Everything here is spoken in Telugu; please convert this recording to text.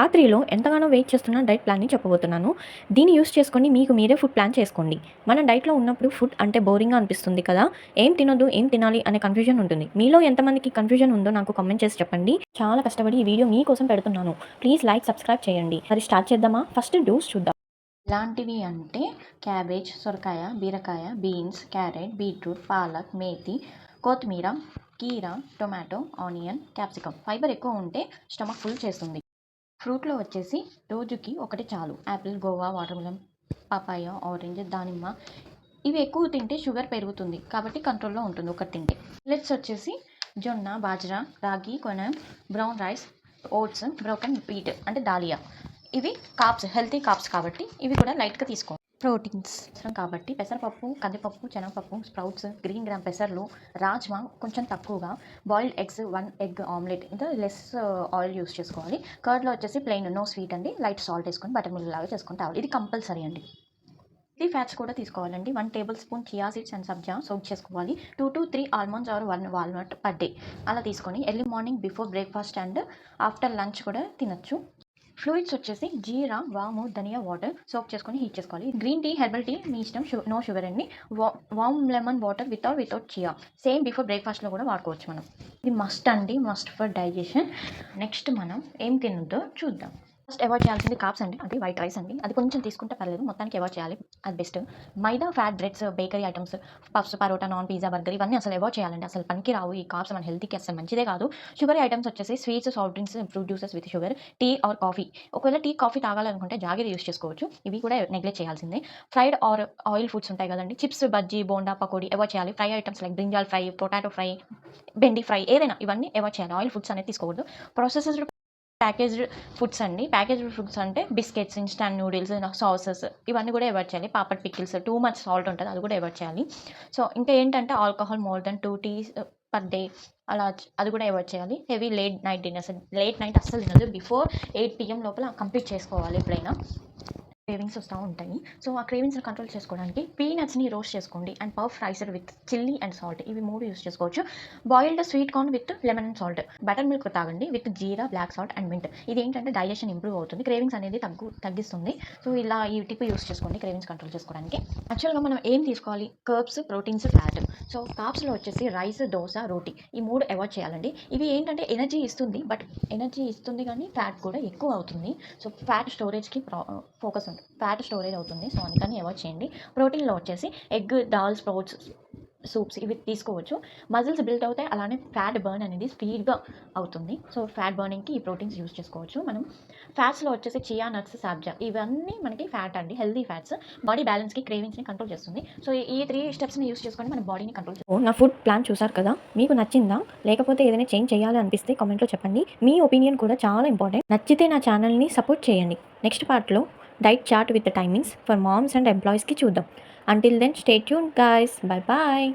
రాత్రిలో ఎంతగానో వెయిట్ చేస్తున్న డైట్ ప్లాన్‌ని చెప్పబోతున్నాను. దీన్ని యూజ్ చేసుకొని మీకు మీరే ఫుడ్ ప్లాన్ చేసుకోండి. మనం డైట్‌లో ఉన్నప్పుడు ఫుడ్ అంటే బోరింగ్‌గా అనిపిస్తుంది కదా! ఏం తినొద్దు, ఏం తినాలి అనే కన్‌ఫ్యూజన్ ఉంటుంది. మీలో ఎంతమందికి కన్‌ఫ్యూజన్ ఉందో నాకు కామెంట్ చేసి చెప్పండి. చాలా కష్టపడి ఈ వీడియో మీకోసం పెడుతున్నాను. ప్లీజ్ లైక్, సబ్స్క్రైబ్ చేయండి. మరి స్టార్ట్ చేద్దామా? ఫస్ట్ డోస్ చూద్దాం. ఇలాంటివి అంటే క్యాబేజ్, సొరకాయ, బీరకాయ, beans, carrot, beetroot, palak, methi, కొత్తిమీర, కీర, టొమాటో, ఆనియన్, క్యాప్సికమ్. ఫైబర్ ఎక్కువ ఉంటే స్టమక్ ఫుల్ చేస్తుంది. ఫ్రూట్లో వచ్చేసి రోజుకి ఒకటి చాలు. Apple, guava, watermelon, papaya, orange, దానిమ్మ. ఇవి ఎక్కువ తింటే షుగర్ పెరుగుతుంది కాబట్టి కంట్రోల్లో ఉంటుంది ఒకటి తింటే. మిల్లెట్స్ వచ్చేసి జొన్న, బాజ్రా, రాగి, కొనం, brown rice, oats, broken wheat అంటే దాలియా. ఇవి కార్బ్స్, హెల్తీ కార్బ్స్ కాబట్టి ఇవి కూడా లైట్గా తీసుకోవాలి. ప్రోటీన్స్ కాబట్టి పెసరపప్పు, కందిపప్పు, శనగపప్పు, స్ప్రౌట్స్, గ్రీన్ గ్రామ్ పెసర్లు, రాజ్మా కొంచెం తక్కువగా, బాయిల్డ్ ఎగ్స్ 1 ఎగ్ ఆమ్లెట్ ఇంత లెస్ ఆయిల్ యూస్ చేసుకోవాలి. కర్డ్లో వచ్చేసి ప్లెయిన్ నో స్వీట్ అండి, లైట్ సాల్ట్ వేసుకొని బటర్ మిల్క్ లాగా చేసుకొని తావాలి. ఇది కంపల్సరీ అండి. ఇది ఫ్యాట్స్ కూడా తీసుకోవాలండి. 1 table spoon chia seeds and sabja soak చేసుకోవాలి. 2 to 3 almonds or 1 walnut per day అలా తీసుకొని early morning before breakfast and after lunch కూడా తినచ్చు. ఫ్లూయిడ్స్ వచ్చేసి జీరా, వాము, ధనియా వాటర్ సోక్ చేసుకొని హీట్ చేసుకోవాలి. గ్రీన్ టీ, హెర్బల్ టీ మీ ఇష్టం, నో షుగర్ అండి. Warm lemon water without chia same before బ్రేక్ఫాస్ట్లో కూడా వాడుకోవచ్చు మనం. ఇది మస్ట్ అండి, మస్ట్ ఫర్ డైజెషన్. నెక్స్ట్ మనం ఏం తినొద్దో చూద్దాం. ఫస్ట్ అవాయిడ్ చేయాల్సింది కార్బ్స్ అండి, అది వైట్ రైస్ అండి. అది కొంచెం తీసుకుంటే పర్లేదు, మొత్తానికి అవాయిడ్ చేయాలి, అది best. Maida, fat, breads, bakery items, puffs, parota, naan, pizza, burger ఇవన్నీ అసలు అవాయిడ్ చేయాలండి. అసలు పనికి రావు ఈ కార్బ్స్, మన హెల్త్కి అసలు మంచిదే కాదు. షుగర్ ఐటమ్స్ వచ్చేసి sweets, soft drinks, fruit juices with sugar, tea or coffee. ఒకవేళ టీ, కాఫీ తాగాలనుకుంటే జాగీర్ యూస్ చేసుకోవచ్చు. ఇవి కూడా నెగ్లెక్ట్ చేయాల్సిందే. ఫ్రైడ్ ఆర్ ఆయిల్ ఫుడ్స్ ఉంటాయి కదండి, చిప్స్, బజ్జీ, బోండా, పకోడీ అవాయిడ్ చేయాలి. Fry items like brinjal fry, potato fry, bendi fry ఏదైనా ఇవన్నీ అవాయిడ్ చేయాలి. ఆయిల్ ఫుడ్స్ అనేది తీసుకోకూడదు. ప్రాసెస్డ్ ప్యాకేజ్డ్ ఫుడ్స్ అండి. ప్యాకేజ్డ్ ఫుడ్స్ అంటే బిస్కెట్స్, ఇన్స్టాంట్ నూడిల్స్, సాసెస్ ఇవన్నీ కూడా అవాయిడ్ చేయాలి. Papad, pickles, too much salt ఉంటుంది, అది కూడా అవాయిడ్ చేయాలి. సో ఇంకా ఏంటంటే alcohol more than 2 teas per day అలా అది కూడా అవాయిడ్ చేయాలి. Heavy late night dinners, late night అస్సలు తినదు. బిఫోర్ 8 PM లోపల కంప్లీట్ చేసుకోవాలి. ఎప్పుడైనా క్రేవింగ్స్ వస్తూ ఉంటాయి. సో ఆ క్రేవింగ్స్ని కంట్రోల్ చేసుకోవడానికి పీనట్స్ని రోస్ట్ చేసుకోండి and puff rice with chilli and salt ఇవి 3 యూస్ చేసుకోవచ్చు. Boiled sweet corn with lemon and salt, butter milk తాగండి with jeera, black salt and mint. ఇది ఏంటంటే డైజెషన్ ఇంప్రూవ్ అవుతుంది, క్రేవింగ్స్ అనేది తగ్గిస్తుంది. సో ఇలా ఈ టిప్ యూస్ చేసుకోండి క్రేవింగ్స్ కంట్రోల్ చేసుకోవడానికి. యాక్చువల్గా మనం ఏం తీసుకోవాలి, కర్బ్స్, ప్రోటీన్స్, ఫ్యాట్. సో కార్బ్స్లో వచ్చేసి రైస్, దోశ, రోటీ ఈ 3 అవాయిడ్ చేయాలండి. ఇవి ఏంటంటే ఎనర్జీ ఇస్తుంది, బట్ ఎనర్జీ ఇస్తుంది కానీ ఫ్యాట్ కూడా ఎక్కువ అవుతుంది. సో ఫ్యాట్ స్టోరేజ్కి ఫోకస్ ఉంటుంది, ఫ్యాట్ స్టోరేజ్ అవుతుంది. సో అందుకని అవాయిడ్ చేయండి. ప్రోటీన్లో వచ్చేసి ఎగ్, దాల్, స్ప్రౌట్స్, సూప్స్ ఇవి తీసుకోవచ్చు. మజిల్స్ బిల్డ్ అవుతాయి, అలానే ఫ్యాట్ బర్న్ అనేది స్పీడ్గా అవుతుంది. సో ఫ్యాట్ బర్నింగ్కి ఈ ప్రోటీన్స్ యూస్ చేసుకోవచ్చు మనం. ఫ్యాట్స్లో వచ్చేసి చియా నట్స్, సాబ్జా ఇవన్నీ మనకి ఫ్యాట్ అండి, హెల్దీ ఫ్యాట్స్. బాడీ బ్యాలెన్స్కి, క్రేవింగ్స్ని కంట్రోల్ చేస్తుంది. సో ఈ 3 స్టెప్స్ని యూస్ చేసుకొని మన బాడీని కంట్రోల్ చేస్తుంది. నా ఫుడ్ ప్లాన్ చూసారు కదా, మీకు నచ్చిందా? లేకపోతే ఏదైనా చేంజ్ చేయాలి అనిపిస్తే కామెంట్లో చెప్పండి. మీ ఒపీనియన్ కూడా చాలా ఇంపార్టెంట్. నచ్చితే నా ఛానల్ని సపోర్ట్ చేయండి. నెక్స్ట్ పార్ట్లో diet chart with timings for moms and ఎంప్లాయీస్కి చూద్దాం. Until then stay tuned guys, bye bye.